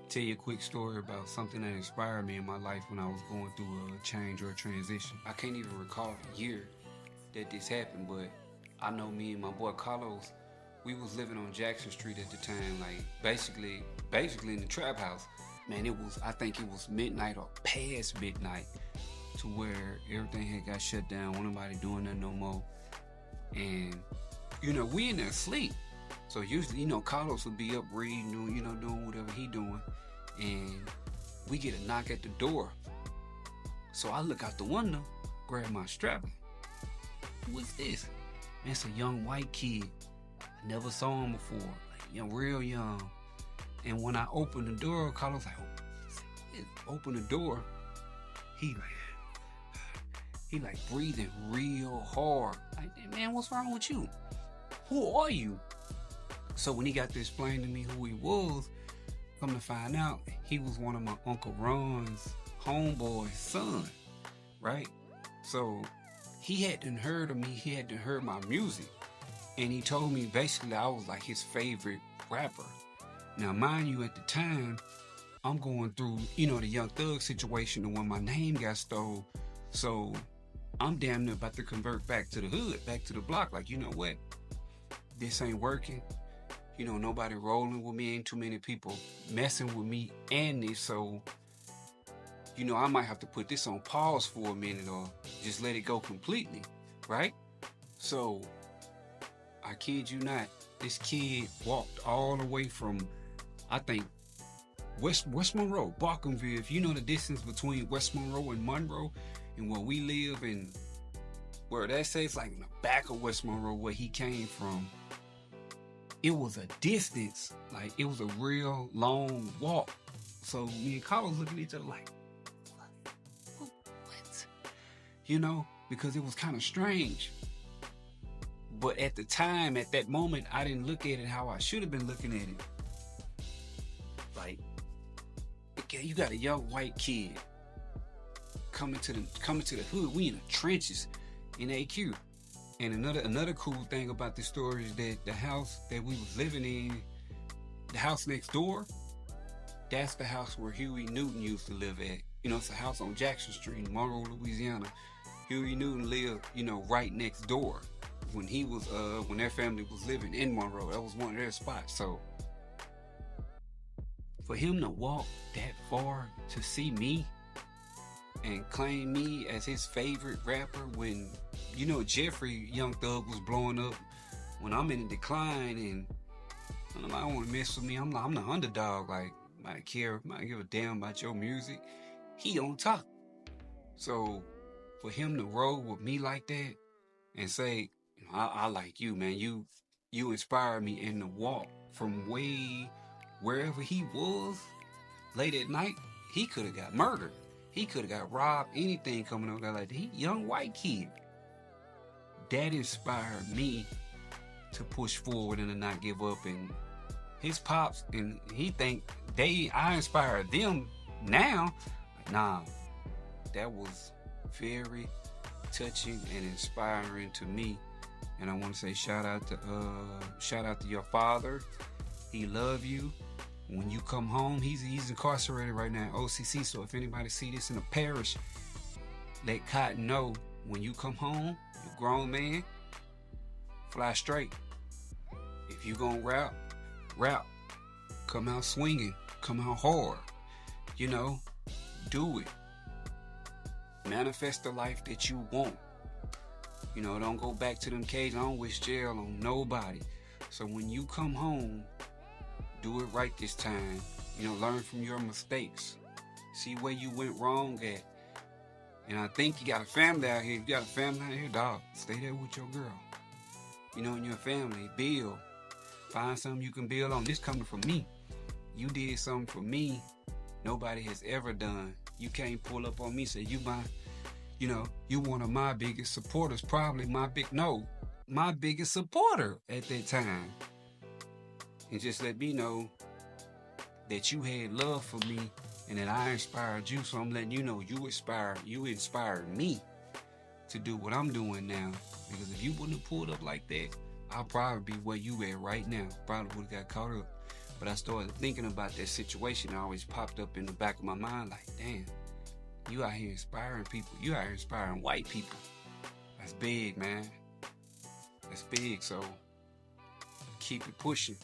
tell you a quick story about something that inspired me in my life when I was going through a change or a transition. I can't even recall the year that this happened, but I know me and my boy Carlos, we was living on Jackson Street at the time, like basically in the trap house. Man, I think it was midnight or past midnight to where everything had got shut down. Wasn't nobody doing that no more. And, we in there asleep. So usually, Carlos would be up reading, doing whatever he doing. And we get a knock at the door. So I look out the window, grab my strap. What's this? Man, it's a young white kid. I never saw him before. Like, real young. And when I opened the door, Carlos like, open the door. He like breathing real hard. Like, man, what's wrong with you? Who are you? So when he got to explain to me who he was, come to find out, he was one of my Uncle Ron's homeboy's son, right? So he hadn't heard of me, he hadn't heard my music. And he told me basically I was like his favorite rapper. Now, mind you, at the time, I'm going through, the Young Thug situation and when my name got stole. So I'm damn near about to convert back to the hood, back to the block. Like, you know what? This ain't working. Nobody rolling with me. Ain't too many people messing with me and this. So, I might have to put this on pause for a minute or just let it go completely. Right? So, I kid you not, this kid walked all the way from, I think, West Monroe, Barkamville. If you know the distance between West Monroe and Monroe and where we live and where that says like in the back of West Monroe where he came from, it was a distance. Like it was a real long walk. So me and Carlos looking at each other like, what? Because it was kind of strange. But at the time, at that moment, I didn't look at it how I should have been looking at it. Like, okay, you got a young white kid coming to the hood. We in the trenches in AQ. And another cool thing about this story is that the house that we was living in, the house next door, that's the house where Huey Newton used to live at. It's a house on Jackson Street in Monroe, Louisiana. Huey Newton lived, right next door when he was when their family was living in Monroe. That was one of their spots. So for him to walk that far to see me and claim me as his favorite rapper when Jeffrey Young Thug was blowing up, when I'm in a decline and I don't want to mess with me. I'm the underdog. Like I give a damn about your music. He on top. So for him to roll with me like that and say, I like you, man. You inspired me in the walk from way wherever he was late at night. He could have got murdered. He could have got robbed. Anything coming up like that. He young white kid. That inspired me to push forward and to not give up. And his pops, and he think I inspired them now. Nah, that was very touching and inspiring to me. And I want to say shout out to your father. He love you. When you come home, he's incarcerated right now, OCC. So if anybody see this in the parish, let Cotton know when you come home, you grown man, fly straight. If you gonna rap, come out swinging, come out hard. Do it. Manifest the life that you want. Don't go back to them cages. I don't wish jail on nobody. So when you come home, do it right this time. Learn from your mistakes. See where you went wrong at. And I think you got a family out here. If you got a family out here, dog, stay there with your girl. And your family, build. Find something you can build on. This coming from me. You did something for me nobody has ever done. You can't pull up on me and say, you one of my biggest supporters, probably my biggest supporter at that time. And just let me know that you had love for me and that I inspired you. So I'm letting you know you inspired me to do what I'm doing now. Because if you wouldn't have pulled up like that, I'll probably be where you at right now. Probably would have got caught up. But I started thinking about that situation. It always popped up in the back of my mind like, damn, you out here inspiring people. You out here inspiring white people. That's big, man. That's big. So keep it pushing.